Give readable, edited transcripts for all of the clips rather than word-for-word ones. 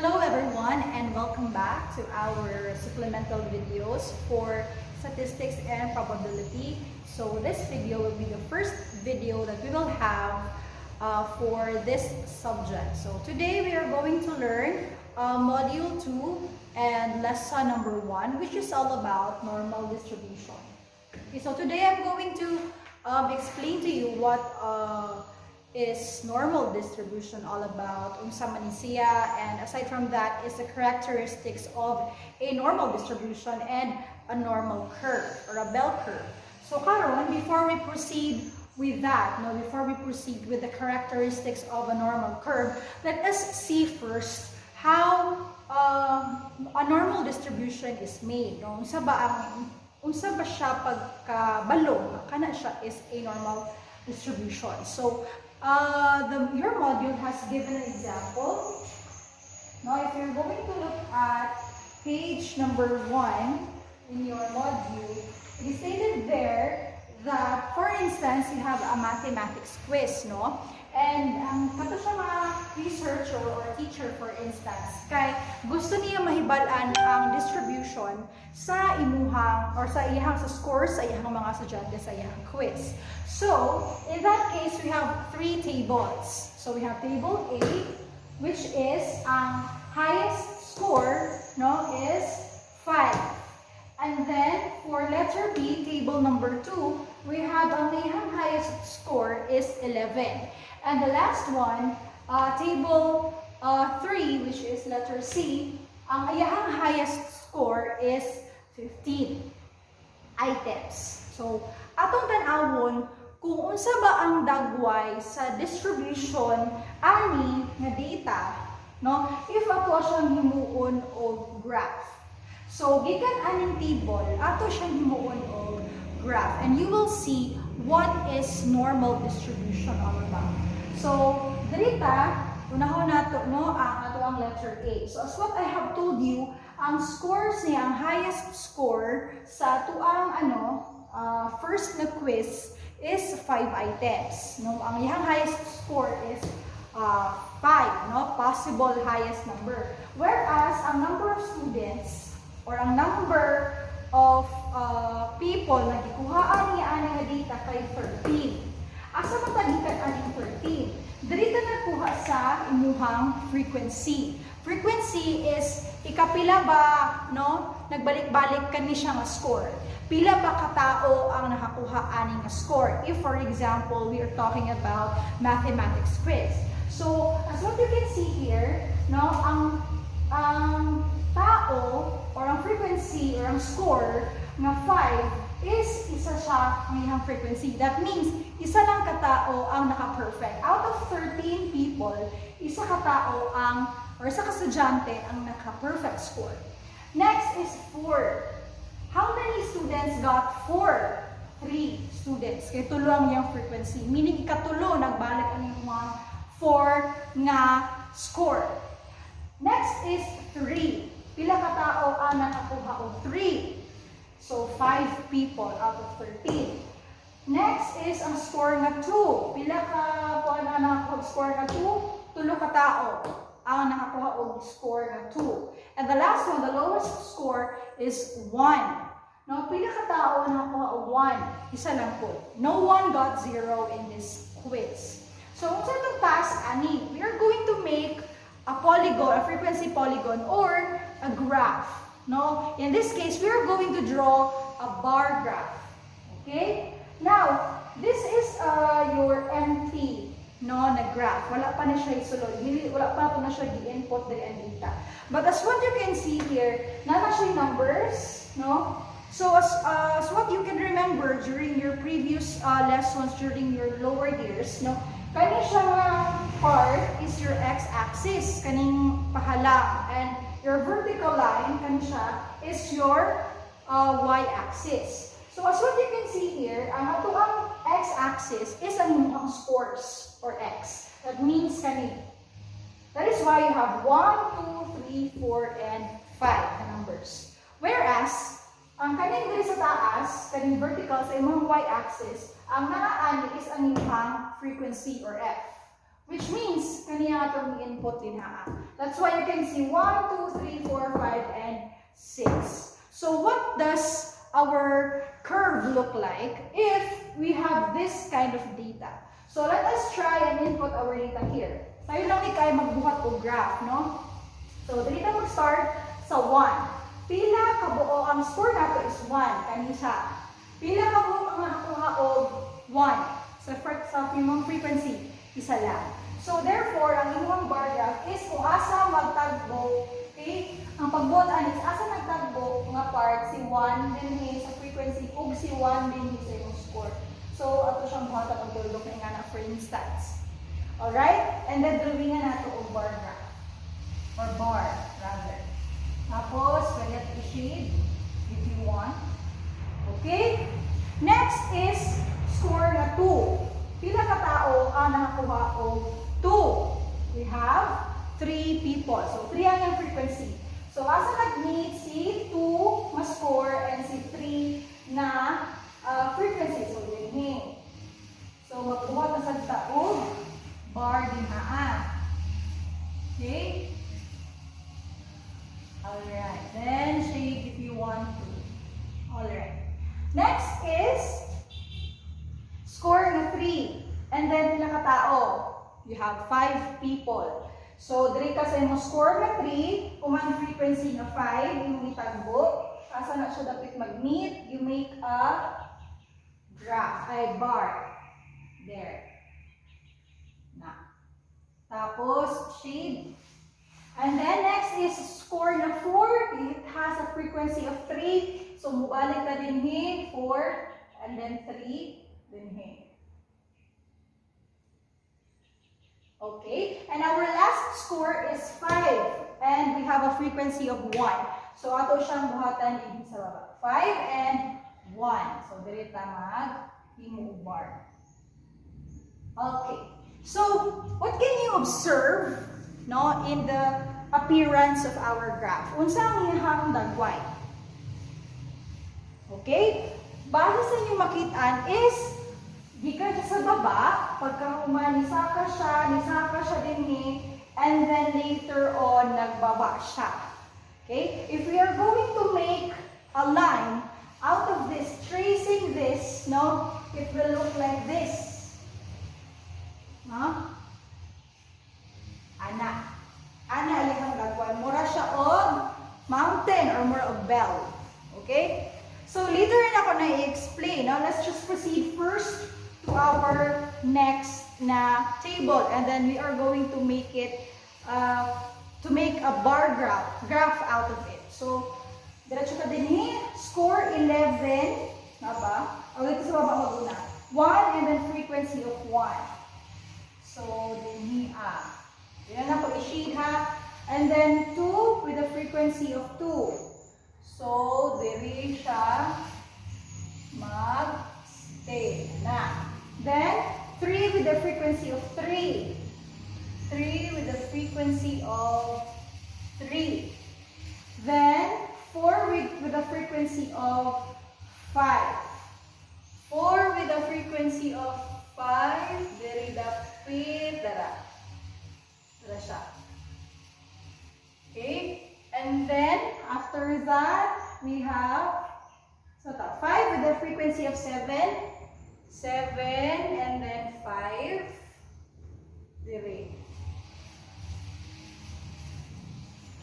Hello everyone and welcome back to our supplemental videos for statistics and probability. So this video will be the first video that we will have for this subject. So today we are going to learn module 2 and lesson number 1, which is all about normal distribution. Okay, so today I'm going to explain to you what is normal distribution all about, unsa man siya, and aside from that is the characteristics of a normal distribution and a normal curve or a bell curve. So karon, before we proceed with that, before we proceed with the characteristics of a normal curve, let us see first how a normal distribution is made. Unsa ba siya pagkabalo, kana siya is a normal distribution. So your module has given an example. Now, if you're going to look at page number 1 in your module, it is stated there that, for instance, you have a mathematics quiz, no? And kato siya mga researcher or teacher, for instance, kay gusto niya mahibalaan ang distribution sa imuhang or sa scores sa iyang mga estudyante sa iyang quiz. So, in that case, we have 3 tables. So, we have table A, which is ang highest score, no, is 5. And then, for letter B, table number 2, we have ang highest score is 11. And the last one, table 3, which is letter C, ang iyang highest score is 15 items. So, atong tan-awon kung unsa ba ang dagway sa distribution ani nga data, no? If ato siyang himuon og graph. So, gikan aning table, ato siyang himuon og graph, and you will see what is normal distribution all about. So, dito, unahon nato, no, ang letter A. So, as what I have told you, ang scores niya, ang highest score sa tuang first na quiz is 5 items. No? Ang iyang highest score is 5, no? Possible highest number. Whereas, ang number of students or ang number of people na gikuhaan niya ani nga data kay 13. Asa matagikan aning 13? Dito nakuha sa imuhang frequency. Frequency is ikapila ba, no? Nagbalik-balik kani siya nga score. Pila ba katao ang nakakuha ani nga score? If for example, we are talking about mathematics quiz. So, as what you can see here, no, ang tao or ang frequency or ang score nga 5 is isa siya ngayong frequency. That means, isa lang katao ang naka-perfect. Out of 13 people, isa katao or isa kastudyante ang naka-perfect score. Next is 4. How many students got 4? 3 students. Kaya tulo ang yung frequency. Meaning, ikatulo, nagbalik ang yung mga 4 nga score. Next is 3. Pila katao ang nakakuha o 3? So, 5 people out of 13. Next is ang score nga 2. Pila ka po ang nakakuha nga 2? Tulo ka tao ang nakakuha og score nga 2. And the last one, the lowest score is 1. No, pila ka tao ang nakakuha og 1? Isa lang po. No one got 0 in this quiz. So, unsa itong task ani? We are going to make a polygon, a frequency polygon, or a graph. No? In this case, we are going to draw a bar graph. Okay? Now, this is your empty na graph. Wala pa na siya isulod. Wala pa na siya i-input din ang data. But as what you can see here, nana siya numbers. No? So, as what you can remember during your previous lessons, during your lower years, no? Kani siya part is your x-axis, kaning pahala. And your vertical line, kanisya, is your y-axis. So, as what you can see here, ang atuang x-axis is ang inyong scores, or x. That means kani. That is why you have 1, 2, 3, 4, and 5 numbers. Whereas, ang kaning diri sa taas, kaning vertical sa imong y-axis, ang naaan is ang inyong frequency, or f. Which means, kaniya itong input din ha. That's why you can see 1, 2, 3, 4, 5, and 6. So what does our curve look like if we have this kind of data? So let us try and input our data here. Tayo lang ni kayo magbuhat o graph, no? So dito mag-start sa 1. Pila kabuo ang score nato is 1, kanisa. Pila kabuo ang nakuha og 1 sa minimum frequency, isa lang. So therefore, ang inyong bar graph is kung asa magtagbo, okay? Ang pagbuotan is asa nagtagbo nga part si 1 din sa frequency ug si 1 din sa imong score. So ato siyang buhatan og dulok na nga for instance. Alright? And then drawingan nato og bar graph. Or bar, rather. Tapos, pwede natin i-shade if you want. Okay? Next is score na 2. Pila ka tao ang nakakuha og 2. We have 3 people. So, 3 ang yung frequency. So, asa nag-meet si 2 na score and si 3 na frequency. So, yun. So, magbuhat na sa taog bar din haan. Okay? Alright. Then, shade if you want to. Alright. Next is score na 3. And then, pila ka tao? You have 5 people. So, diri ka sa imong score na 3, kung ang frequency na 5, imong itagbo. Asa na siya dapat mag-meet, you make a graph, a bar. There. Na. Tapos, shade. And then, next is score na 4. It has a frequency of 3. So, mubalik ka din here, 4, and then 3, then here. Okay, and our last score is 5, and we have a frequency of 1. So, ato siyang buhatan din sa baba. 5 and 1. So, dirita mag-himo bar. Okay, so, what can you observe no, in the appearance of our graph? Unsa ang iyang dagway? Okay, base sa inyong makitaan is gikan siya sa baba, pagkahuman, nisaka siya din and then later on, nagbaba siya. Okay? If we are going to make a line out of this, tracing this, no, it will look like this. No? Ana alihang gagwan. Mura siya og mountain or more of bell. Okay? So, later na ako na i-explain. Now, let's just proceed first to our next na table, and then we are going to make it to make a bar graph out of it. So, diretso ka din score 11, nga ba? O dito sa baba maguna. 1 and then frequency of 1. So, din yan na po i-shade ha. And then 2 with a frequency of 2. So, diri siya mag-stay na. Then, 3 with the frequency of 3. 3 with the frequency of 3. Then, 4 with the frequency of 5. 4 with the frequency of 5. Diri dapit dara. Dara siya. Okay? And then, after that, we have 5 with the frequency of 7. 7 and then 5. Diri.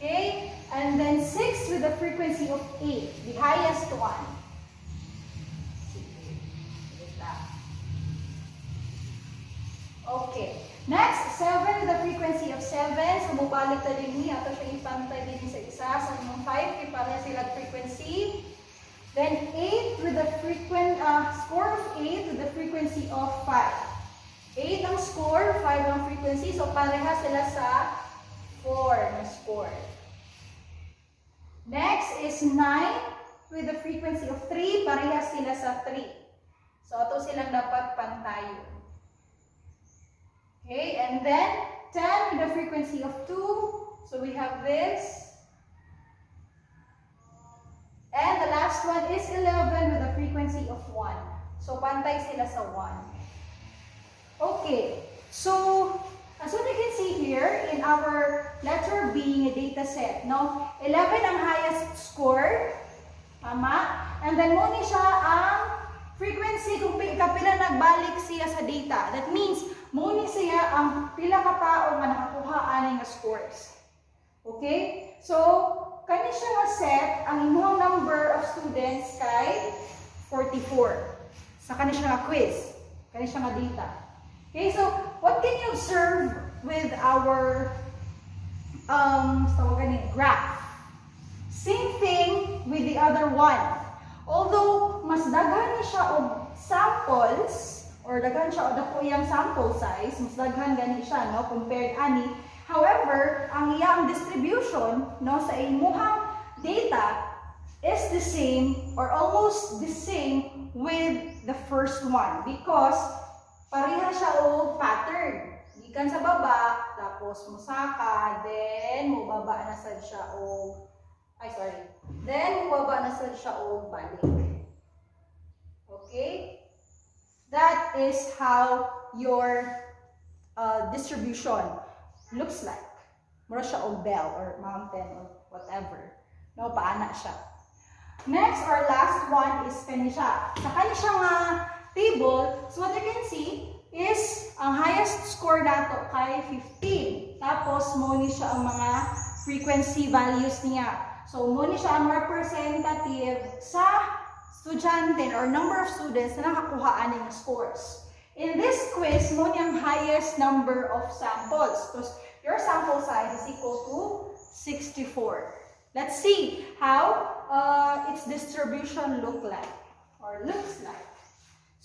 Okay? And then 6 with the frequency of 8. The highest one. Okay. Next, 7 with the frequency of 7. So, mubalik na din niya. Ito siya ipantay din sa isa. Sa inyong 5, ipareha sila frequency. Then, 8 with the score of 8 with the frequency of 5. 8 ang score, 5 ang frequency. So, pareha sila sa 4 na score. Next is 9 with the frequency of 3. Pareha sila sa 3. So, ito silang dapat pantayo. Okay, and then 10 with the frequency of 2. So we have this. And the last one is 11 with the frequency of 1. So pantay sila sa 1. Okay, so As what you can see here in our letter B data set, no? 11 ang highest score. Tama? And then muna siya ang frequency kung kapila nagbalik siya sa data. That means, muna siya ang pila ka tao nga nakakuha aning scores. Okay? So, kani siya nga set, ang imuhang number of students kay 44. Sa kani siya nga quiz. Kani siya nga data. Okay, so what can you observe with our graph? Same thing with the other one. Although mas daghan ni siya og samples or daghan siya og dako iyang sample size, mas daghan gani siya no compared ani. However, ang iyang distribution no sa imuhang data is the same or almost the same with the first one because pareha siya og pattern. Gikan sa baba, tapos musaka, then mubaba na sad siya og then mubaba na sad siya og balik. Okay? That is how your distribution looks like. Mura siya og bell or mountain or whatever. No, paana siya. Next or last one is kani siya. Sa kani siya nga table, so what you can see is ang highest score nato kay 15. Tapos mo ni siya ang mga frequency values niya. So mo ni siya ang representative sa estudyante or number of students na nakakuha aning scores. In this quiz, mo ni ang highest number of samples because your sample size is equal to 64. Let's see how its distribution looks like.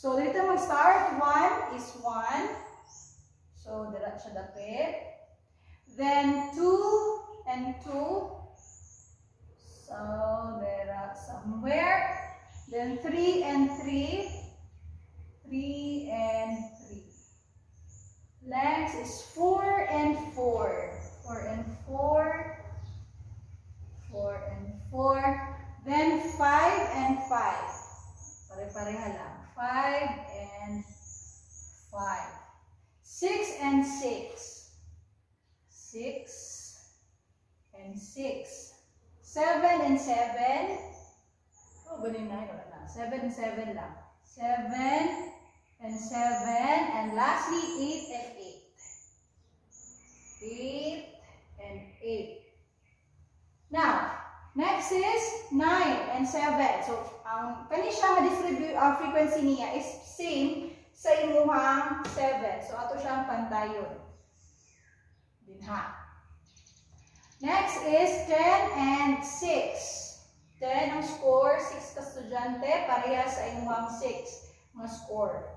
So, dito mag-start. 1 is 1. So, dira siya dapit. Then, 2 and 2. So, dira somewhere. Then, 3 and 3. 3 and 3. Next is 4 and 4. 4 and 4. 4 and 4. Then 5 and 5. Pare-pareha lang. 5 and 5. 6 and 6. 6 and 6. 7 and 7. Oh, galing na. 7 and 7 lang. 7 and 7. And lastly, 8 and 8. 8 and 8. Now, next is 9 and 7. So, ang kani siya ma-distribute frequency niya is same sa imuhang 7. So, ato siyang pantayon. Dinha. Next is 10 and 6. 10 ang score, 6 ka estudyante, pareha sa imuhang 6 mga score.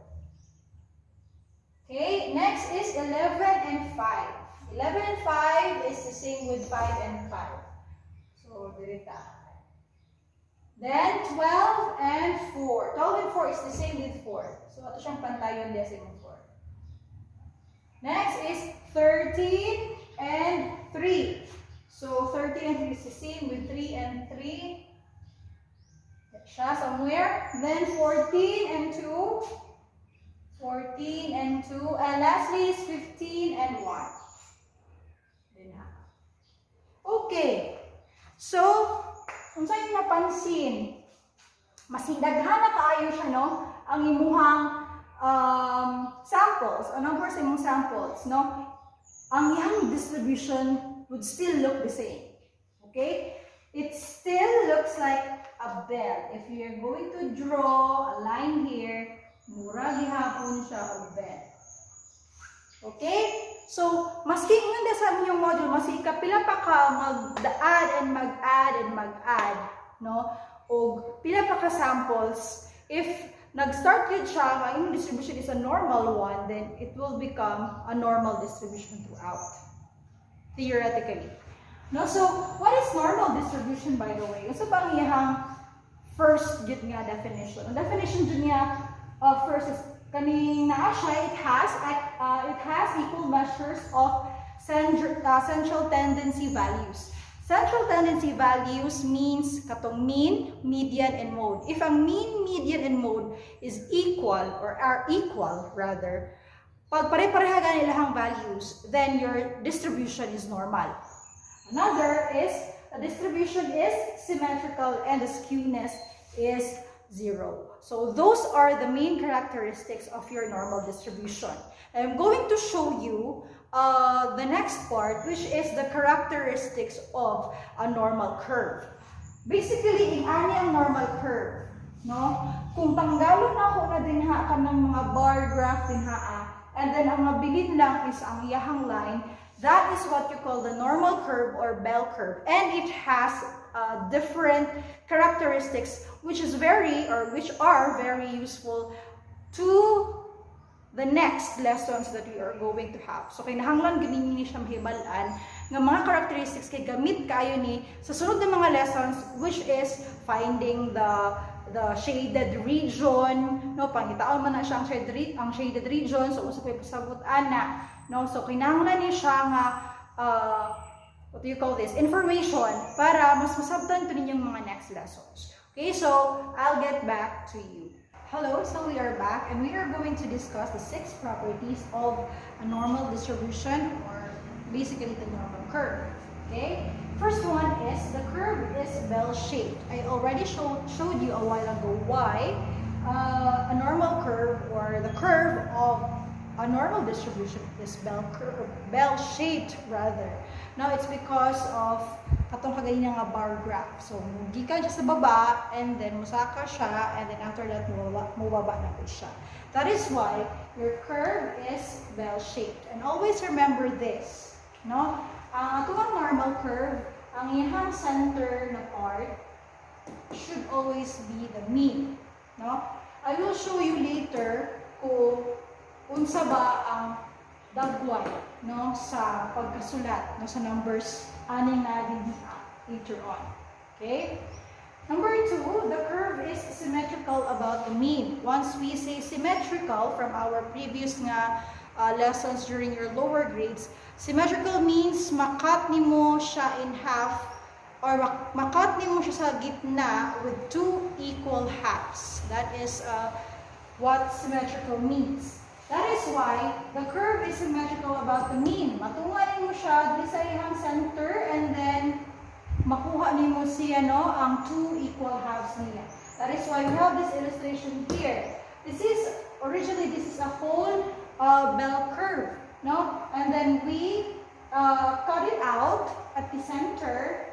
Okay, next is 11 and 5. 11 and 5 is the same with 5 and 5. So, dirita. Then, 12 and 4. 12 and 4 is the same with 4. So, ito siyang pantayon din sa 4. Next is 13 and 3. So, 13 and 3 is the same with 3 and 3. Siya somewhere. Then, 14 and 2. 14 and 2. And lastly is 15 and 1. Okay. So, kung sa'yo napansin, masindaghan na kaayo siya, no? Ang imuhang samples, o number sa imong samples, no? Ang iyang distribution would still look the same. Okay? It still looks like a bell. If you're going to draw a line here, mura gihapon siya og bell. Okay? So, maski nga sa inyong module, maski kapila pa ka mag-add and mag-add, no? O pila pa ka samples, if nag-start yun siya, ang inyong distribution is a normal one, then it will become a normal distribution throughout, theoretically. No? So, what is normal distribution, by the way? Ito ba ang iyang first yun nga definition? Ang definition dyan niya first is kaning naa siya, it has equal measures of central tendency values. Central tendency values means katong mean, median, and mode. If ang mean, median, and mode is equal or are equal rather, pag pare-pareha gani ilang values, then your distribution is normal. Another is the distribution is symmetrical and the skewness is 0. So those are the main characteristics of your normal distribution. I'm going to show you the next part, which is the characteristics of a normal curve. Basically, ani ang normal curve, no? Kung tanggalon ako na dinha ka ng mga bar graph dinha, and then ang mabilin lang is ang iyahang line, that is what you call the normal curve or bell curve, and it has different characteristics which are very useful to the next lessons that we are going to have. So kinahanglan gini ni siya mahibalan nga mga characteristics kay gamit kayo ni sa sunod na mga lessons, which is finding the shaded region, no, pangitaon man na siya ang shaded region, so usa koy pasabot ana, no, so kinahanglan ni siya nga what do you call this, information para mas masabtan to ninyong mga next lessons. Okay, so I'll get back to you. Hello, so we are back and we are going to discuss the 6 properties of a normal distribution, or basically the normal curve. Okay, first one is the curve is bell-shaped. I already showed you a while ago why a normal curve, or the curve of a normal distribution, is bell-shaped rather. Now it's because of katong kagaya nga bar graph. So gikan siya sa baba and then musaka siya, and then after that mubaba na po siya. That is why your curve is bell-shaped. And always remember this, no? Ang atong normal curve, ang iyang center na part should always be the mean, no? I will show you later kung unsa ba ang dagway, no, sa pagkasulat, no, sa numbers aning na later on. Okay? Number 2, the curve is symmetrical about the mean. Once we say symmetrical from our previous nga lessons during your lower grades, symmetrical means makat nimo siya in half, or makat nimo siya sa gitna with 2 equal halves. That is what symmetrical means. That is why the curve is symmetrical about the mean. Matungan mo siya sa iyang center, and then makuha nimo siya, no, ang 2 equal halves niya. That is why we have this illustration here. This is a whole bell curve, no, and then we cut it out at the center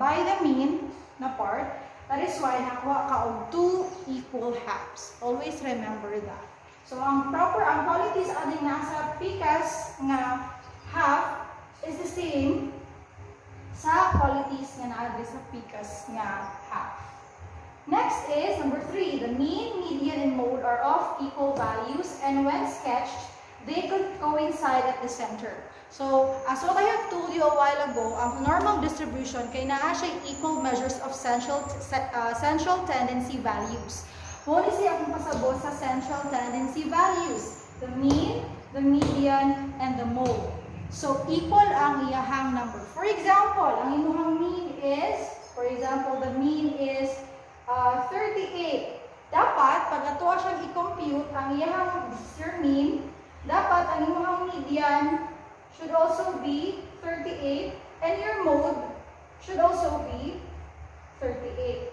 by the mean na part. That is why nakuha ka og 2 equal halves. Always remember that. So ang qualities ading nasa pikas nga half is the same sa qualities nga naa sa pikas nga half. Next is number 3. The mean, median, and mode are of equal values, and when sketched, they could coincide at the center. So as what I have told you a while ago, ang normal distribution kay naa siya equal measures of central tendency values. Muna siya akong pasabot sa central tendency values, the mean, the median, and the mode. So, equal ang iyahang number. For example, ang inyong mean is, the mean is 38. Dapat, pag ato siyang i-compute, ang iyahang, this is your mean, dapat ang inyong median should also be 38, and your mode should also be 38.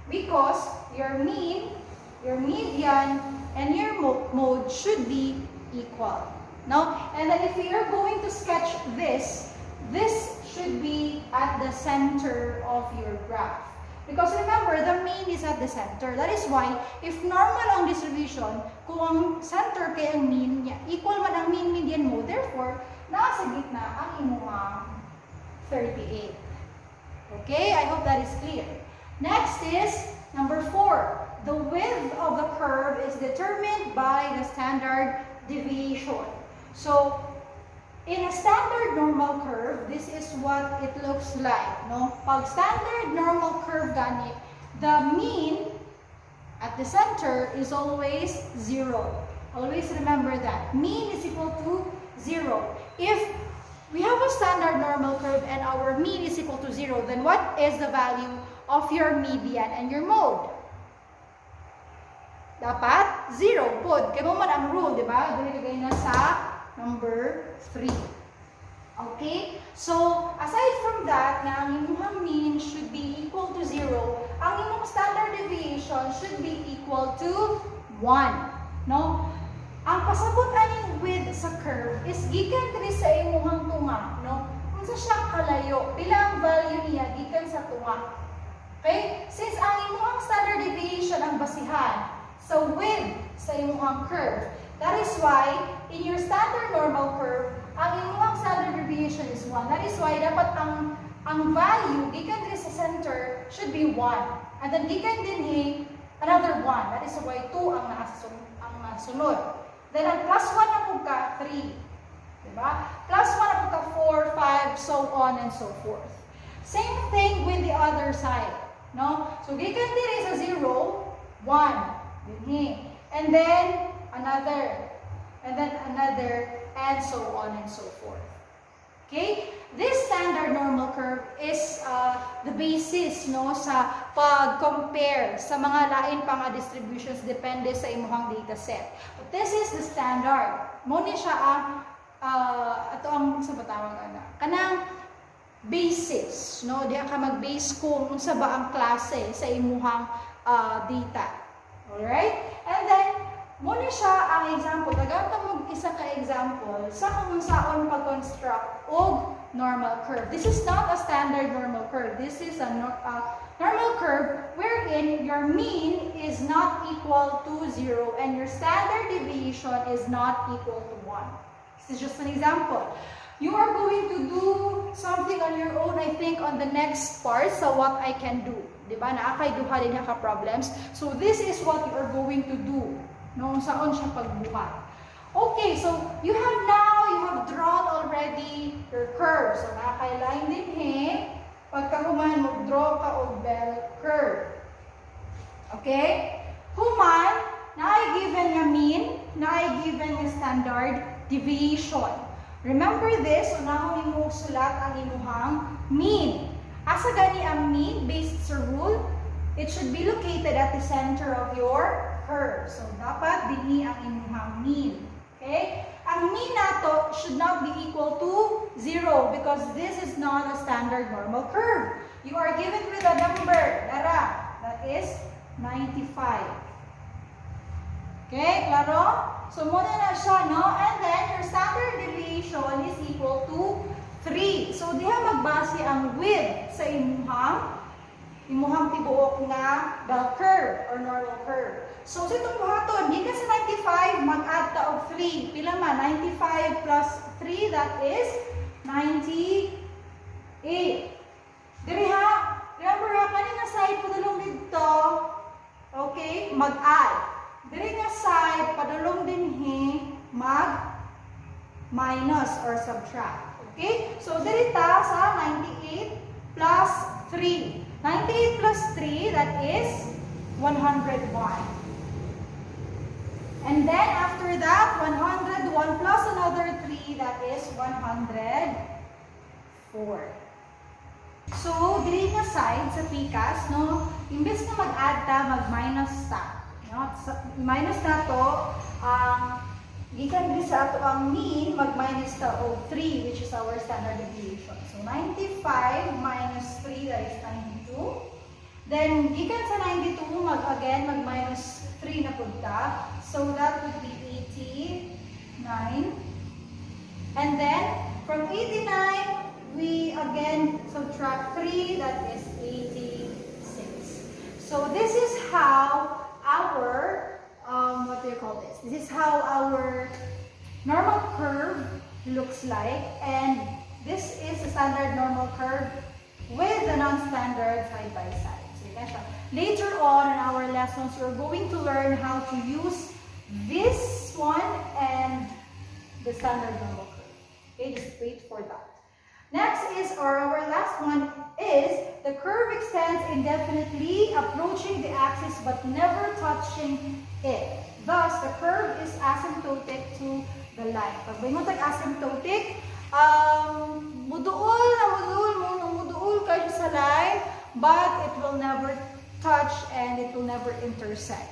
Because your mean, your median, and your mode should be equal. Now, and then if we are going to sketch this should be at the center of your graph. Because remember, the mean is at the center. That is why, if normal ang distribution, kung ang center kay ang mean niya, equal man ang mean, median, mode, therefore, nasa gitna ang imuhang 38. Okay? I hope that is clear. Next is number 4. The width of the curve is determined by the standard deviation. So, in a standard normal curve, this is what it looks like, no? Pag standard normal curve gani, the mean at the center is always 0. Always remember that. Mean is equal to 0. If we have a standard normal curve and our mean is equal to 0, then what is the value of your median and your mode? Dapat 0 pod. Kaya mo man ang rule, di ba? Dili kagay na sa number 3. Okay? So, aside from that, na ang imong mean should be equal to 0, ang imong standard deviation should be equal to 1. No? Ang pasabot aning width sa curve is gikan diri sa imong tunga, no? Unsa siya kalayo? Pila ang value niya gikan sa tunga? Okay? Since ang imong standard deviation ang basihan sa width sa imong curve, that is why in your standard normal curve, ang imong standard deviation is 1. That is why dapat ang value gikan diri sa center should be 1. And then gikan dinhi another 1. That is why 2 ang nasunod. Then ang plus 1 na po ka 3. Diba? Plus 1 na po ka 4, 5, so on and so forth. Same thing with the other side. No? So gikan diri sa 0, 1. Dinhi. And then another. And then another. And so on and so forth. Okay? This standard normal curve is the basis, no, sa pag-compare sa mga lain pa nga distributions depende sa imong data set. But this is the standard. Mo ni siya ang ato ang sa patawag ana. Kanang basis, no, diha ka mag-base kung unsa ba ang klase sa imong data. All right? And then muna siya ang example. Tagamta mo isa ka example sa kung saan pag-construct og normal curve. This is not a standard normal curve. This is a normal curve wherein your mean is not equal to 0 and your standard deviation is not equal to 1. This is just an example. You are going to do something on your own, I think, on the next part sa what I can do. Diba? Naakay duha din ka problems. So this is what you are going to do. No, saan siya pagbuhat. Okay, so you have drawn already your curve. So nakakailain din pagkahuman mag-draw ka og bell curve. Okay? Human, na given nga mean, na given nga standard deviation. Remember this, unahon nimo sulat ang imuhang mean. Asa gani ang mean based sa rule? It should be located at the center of your curve. So, dapat dinhi ang inyong mean. Okay? Ang mean nato should not be equal to 0 because this is not a standard normal curve. You are given with a number, Dara, that is 95. Okay? Klaro? So, muna na siya, no? And then, your standard deviation is equal to 3. So, diha magbase ang width sa imuhang tibuok nga bell curve or normal curve. So, sa itong buhaton, di ka sa 95, mag-add ta og 3. Pila man? 95 plus 3, that is 98. Diri ha, remember ha, kanina side padulong dito, okay, mag-add. Diri nga side, padulong din mag-minus or subtract. Okay? So, diri ta sa 98 plus 3. 98 plus 3, that is 101. And then after that, 101 plus another 3, that is 104. So, diri nga side sa pikas, no, imbes na mag-add ta, mag-minus ta. No? Minus na to, gikan diri sa ato ang mean, mag-minus ta og 3, which is our standard deviation. So, 95 minus 3, that is 92. Then, gikan sa 92, mag-minus 3 na punta. So, that would be 89. And then, from 89, we again subtract 3, that is 86. So, this is how our, what do you call this? This is how our normal curve looks like. And this is a standard normal curve with the non-standard side by side. So, later on in our lessons, we're going to learn how to use this one and the standard normal curve. Okay, just wait for that. Next is, or our last one is, the curve extends indefinitely, approaching the axis but never touching it. Thus, the curve is asymptotic to the line. Pag may mutag asymptotic, muduol kayo sa line, but it will never touch and it will never intersect.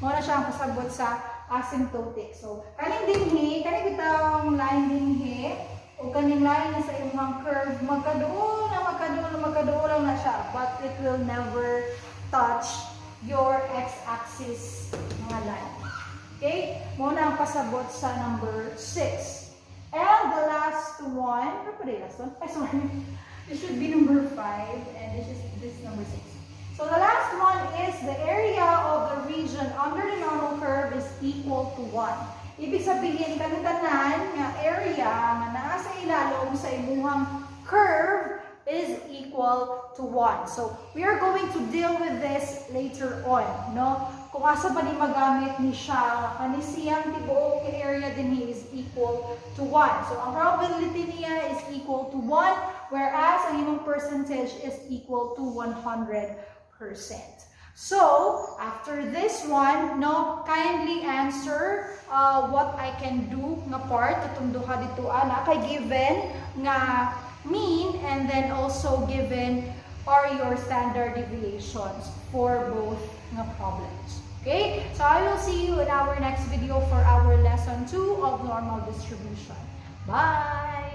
Muna siya ang pasabot sa asymptotic. So, kaning dinhi, kaning bitang line dinhi, o kaning line na sa imong curve, magkaduol lang na siya. But it will never touch your x-axis mga line. Okay? Muna ang pasabot sa number 6. And the last one, ano pa rin last one? Ay, sorry. This should be number 5, and this is number 6. So the last one is the area of the region under the normal curve is equal to 1. Ibig sabihin, kanitanan nga area nga naa sa ilalom sa imuhang curve is equal to 1. So we are going to deal with this later on, no? Kung asa pa ni magamit ni siya, kanisiyang tibuok area din is equal to 1. So ang probability niya is equal to 1, whereas ang imong percentage is equal to 100%. So, after this one, no, kindly answer what I can do nga part, itong duha dito, na kay given nga mean, and then also given are your standard deviations for both nga problems. Okay? So, I will see you in our next video for our lesson 2 of normal distribution. Bye!